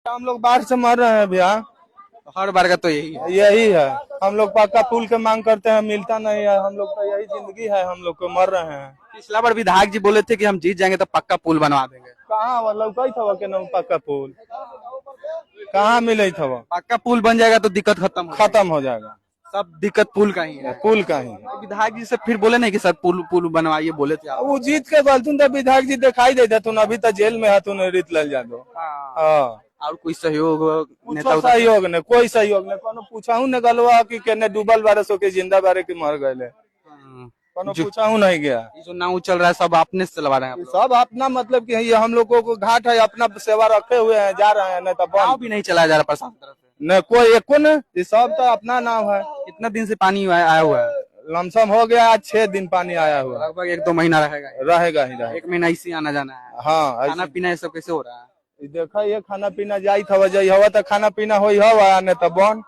हम लोग बाढ़ से मर रहे हैं भैया। हर बार का तो यही है हम लोग पक्का पुल के मांग करते हैं, मिलता नहीं है। हम लोग का यही जिंदगी है, हम लोग को मर रहे हैं। पिछला बार विधायक जी बोले थे कि हम जीत जाएंगे तो पक्का पुल बनवा देंगे। कहाँ मतलब कई था के ना पक्का पुल कहाँ मिले था? पक्का पुल बन जाएगा तो दिक्कत खत्म हो जाएगा। सब दिक्कत पुल का ही है। पुल का ही विधायक जी से फिर बोले नहीं कि सर पुल पुल बनवाइए, बोले थे आप? वो जीत के बोलतुन तो विधायक जी दिखाई देता तुम अभी तक जेल में है, तुम रीत लल जा दो। और कोई सहयोग नेता सहयोग ने कोई सहयोग ने कोनो पूछाऊ ने गलवा कि केने डूबल बारे सो के जिंदा बारे के मर गए, कोनो पूछाऊ नहीं गया। जो नाव चल रहा है सब आपने से चलवा रहे हैं? सब अपना मतलब कि ये हम लोगों को घाट है, अपना सेवा रखे हुए हैं, जा रहे हैं। नहीं तो नाव भी नहीं चलाया जा रहा प्रशासन तरफ से? न कोई एको न, ये सब तो अपना नाम है। कितना दिन से पानी आया हुआ है? लमसम हो गया आज 6 दिन पानी आया हुआ। लगभग 1-2 महीना रहेगा ही रहेगा। 1 महीना इसी आना जाना है। हाँ, खाना पीना ये सब कैसे हो रहा है? देखा ये खाना पीना जाई था, तो खाना पीना हो हवा, नहीं तो बन